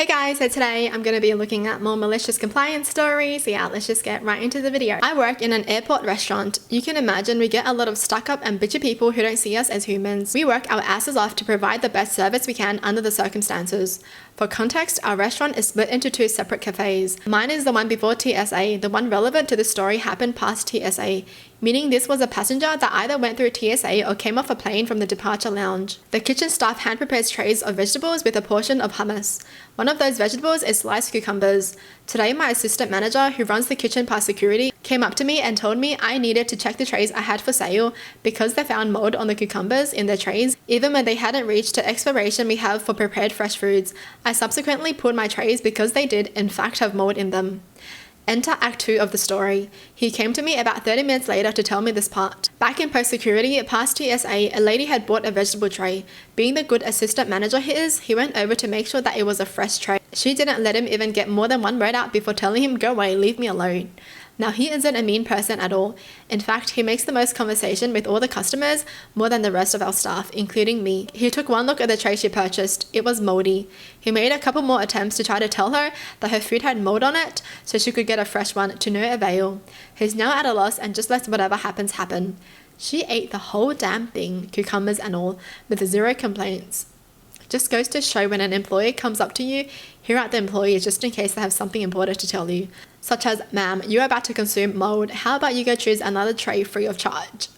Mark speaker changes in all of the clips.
Speaker 1: Hey guys, so today I'm going to be looking at more malicious compliance stories. Yeah, let's just get right into the video. I work in an airport restaurant. You can imagine we get a lot of stuck up and bitchy people who don't see us as humans. We work our asses off to provide the best service we can under the circumstances. For context, our restaurant is split into two separate cafes. Mine is the one before TSA. The one relevant to the story happened past TSA, meaning this was a passenger that either went through TSA or came off a plane from the departure lounge. The kitchen staff hand prepares trays of vegetables with a portion of hummus. One of those vegetables is sliced cucumbers. Today, my assistant manager, who runs the kitchen past security, came up to me and told me I needed to check the trays I had for sale because they found mold on the cucumbers in their trays, even when they hadn't reached the expiration we have for prepared fresh foods. I subsequently pulled my trays because they did, in fact, have mold in them. Enter Act 2 of the story. He came to me about 30 minutes later to tell me this part. Back in post-security, past TSA, a lady had bought a vegetable tray. Being the good assistant manager he is, he went over to make sure that it was a fresh tray. She didn't let him even get more than one word out before telling him, "Go away, leave me alone." Now, he isn't a mean person at all. In fact, he makes the most conversation with all the customers, more than the rest of our staff, including me. He took one look at the tray she purchased. It was moldy. He made a couple more attempts to try to tell her that her food had mold on it so she could get a fresh one, to no avail. He's now at a loss and just lets whatever happens happen. She ate the whole damn thing, cucumbers and all, with zero complaints. Just goes to show when an employee comes up to you, hear out the employee just in case they have something important to tell you. Such as, "Ma'am, you're about to consume mold. How about you go choose another tray free of charge?"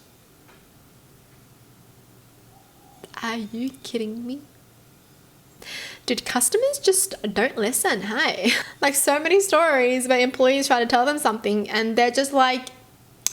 Speaker 1: Are you kidding me? Dude, customers just don't listen, hey? Like so many stories where employees try to tell them something and they're just like,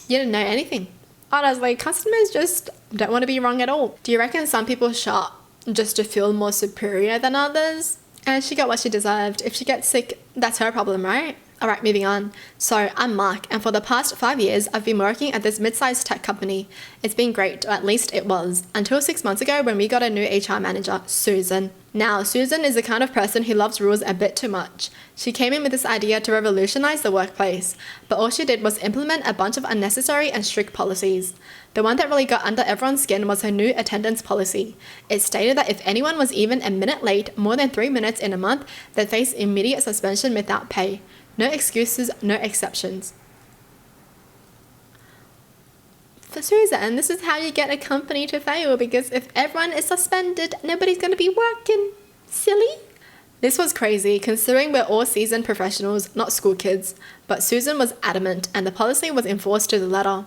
Speaker 1: "You didn't know anything." Honestly, customers just don't want to be wrong at all. Do you reckon some people shop just to feel more superior than others? And she got what she deserved. If she gets sick, that's her problem, right? Alright, moving on. So, I'm Mark, and for the past 5 years, I've been working at this mid-sized tech company. It's been great, or at least it was, until 6 months ago when we got a new HR manager, Susan. Now, Susan is the kind of person who loves rules a bit too much. She came in with this idea to revolutionize the workplace, but all she did was implement a bunch of unnecessary and strict policies. The one that really got under everyone's skin was her new attendance policy. It stated that if anyone was even a minute late, more than 3 minutes in a month, they'd face immediate suspension without pay. No excuses, no exceptions. For Susan, this is how you get a company to fail, because if everyone is suspended, nobody's going to be working. Silly? This was crazy, considering we're all seasoned professionals, not school kids, but Susan was adamant and the policy was enforced to the letter.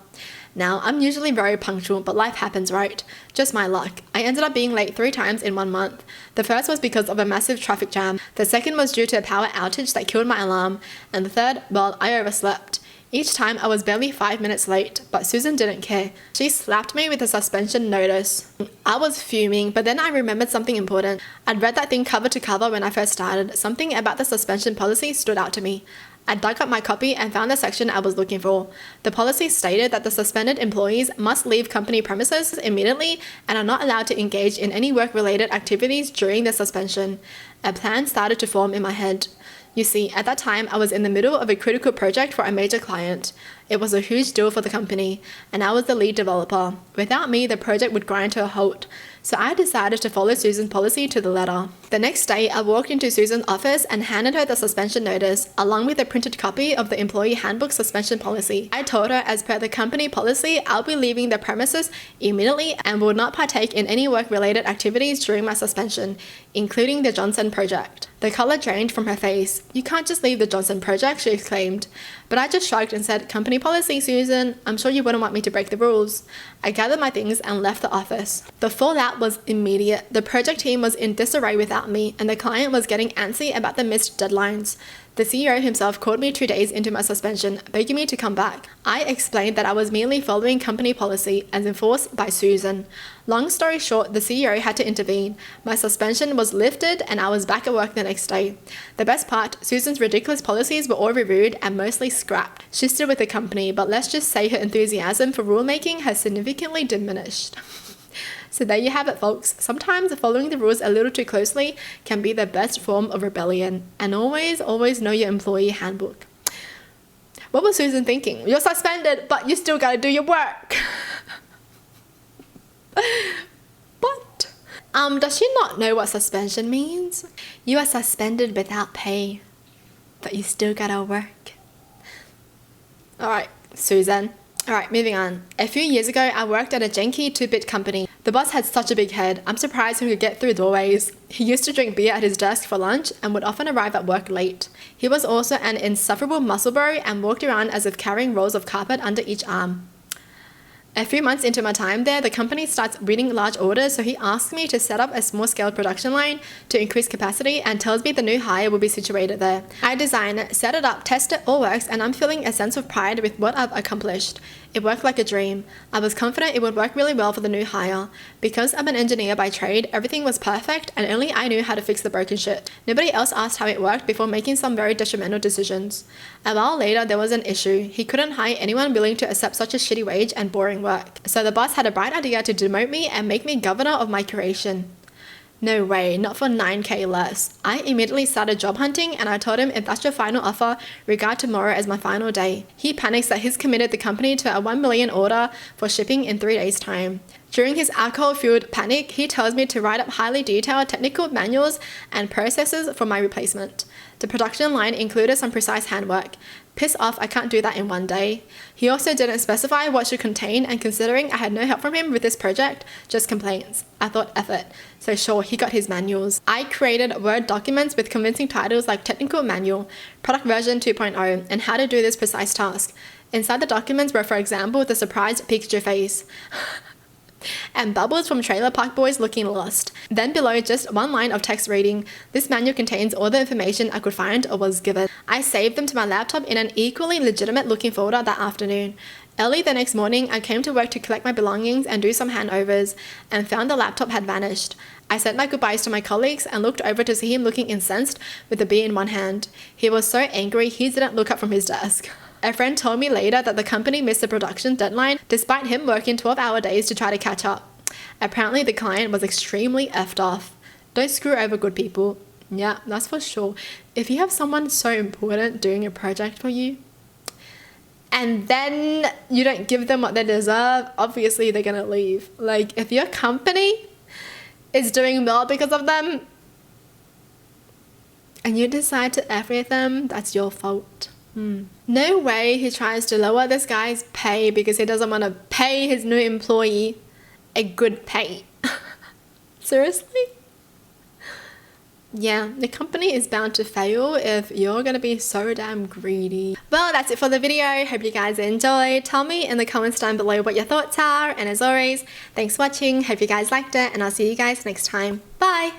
Speaker 1: Now, I'm usually very punctual, but life happens, right? Just my luck. I ended up being late 3 times in 1 month. The first was because of a massive traffic jam. The second was due to a power outage that killed my alarm. And the third, well, I overslept. Each time I was barely 5 minutes late, but Susan didn't care. She slapped me with a suspension notice. I was fuming, but then I remembered something important. I'd read that thing cover to cover when I first started. Something about the suspension policy stood out to me. I dug up my copy and found the section I was looking for. The policy stated that the suspended employees must leave company premises immediately and are not allowed to engage in any work-related activities during the suspension. A plan started to form in my head. You see, at that time, I was in the middle of a critical project for a major client. It was a huge deal for the company, and I was the lead developer. Without me, the project would grind to a halt. So I decided to follow Susan's policy to the letter. The next day, I walked into Susan's office and handed her the suspension notice, along with a printed copy of the employee handbook suspension policy. I told her, as per the company policy, I'll be leaving the premises immediately and will not partake in any work-related activities during my suspension, including the Johnson project. The color drained from her face. "You can't just leave the Johnson project," she exclaimed. But I just shrugged and said, "Company policy, Susan. I'm sure you wouldn't want me to break the rules." I gathered my things and left the office. The fallout was immediate. The project team was in disarray without me, and the client was getting antsy about the missed deadlines. The CEO himself called me 2 days into my suspension, begging me to come back. I explained that I was merely following company policy as enforced by Susan. Long story short, the CEO had to intervene. My suspension was lifted and I was back at work the next day. The best part, Susan's ridiculous policies were all reviewed and mostly scrapped. She's still with the company, but let's just say her enthusiasm for rulemaking has significantly diminished. So there you have it, folks. Sometimes following the rules a little too closely can be the best form of rebellion. And always, always know your employee handbook. What was Susan thinking? You're suspended, but you still gotta do your work. But Does she not know what suspension means? You are suspended without pay, but you still gotta work. Alright, Susan. Alright, moving on. A few years ago, I worked at a janky 2-bit company. The boss had such a big head. I'm surprised he could get through doorways. He used to drink beer at his desk for lunch and would often arrive at work late. He was also an insufferable muscle bro and walked around as if carrying rolls of carpet under each arm. A few months into my time there, the company starts winning large orders, so he asks me to set up a small-scale production line to increase capacity and tells me the new hire will be situated there. I design it, set it up, test it, all works, and I'm feeling a sense of pride with what I've accomplished. It worked like a dream. I was confident it would work really well for the new hire. Because I'm an engineer by trade, everything was perfect and only I knew how to fix the broken shit. Nobody else asked how it worked before making some very detrimental decisions. A while later, there was an issue. He couldn't hire anyone willing to accept such a shitty wage and boring work. So the boss had a bright idea to demote me and make me governor of my creation. No way, not for 9k less. I immediately started job hunting and I told him if that's your final offer, regard tomorrow as my final day. He panics that he's committed the company to a 1 million order for shipping in 3 days' time. During his alcohol-fueled panic, he tells me to write up highly detailed technical manuals and processes for my replacement. The production line included some precise handwork. Piss off, I can't do that in 1 day. He also didn't specify what should contain, and considering I had no help from him with this project, just complaints. I thought, F it. So sure, he got his manuals. I created Word documents with convincing titles like Technical Manual, Product Version 2.0, and How to Do This Precise Task. Inside the documents were, for example, the surprised Pikachu face. And bubbles from Trailer Park Boys looking lost. Then below, just one line of text reading, "This manual contains all the information I could find or was given." I saved them to my laptop in an equally legitimate looking folder that afternoon. Early the next morning, I came to work to collect my belongings and do some handovers, and found the laptop had vanished. I said my goodbyes to my colleagues and looked over to see him looking incensed with the beer in one hand. He was so angry he didn't look up from his desk. A friend told me later that the company missed the production deadline despite him working 12-hour days to try to catch up. Apparently the client was extremely effed off. Don't screw over good people. Yeah, that's for sure. If you have someone so important doing a project for you, and then you don't give them what they deserve, obviously they're gonna leave. Like, if your company is doing well because of them, and you decide to F with them, that's your fault. No way he tries to lower this guy's pay because he doesn't want to pay his new employee a good pay. Seriously? Yeah, the company is bound to fail if you're gonna be so damn greedy. Well, that's it for the video. Hope you guys enjoyed. Tell me in the comments down below what your thoughts are. And as always, thanks for watching. Hope you guys liked it and I'll see you guys next time. Bye!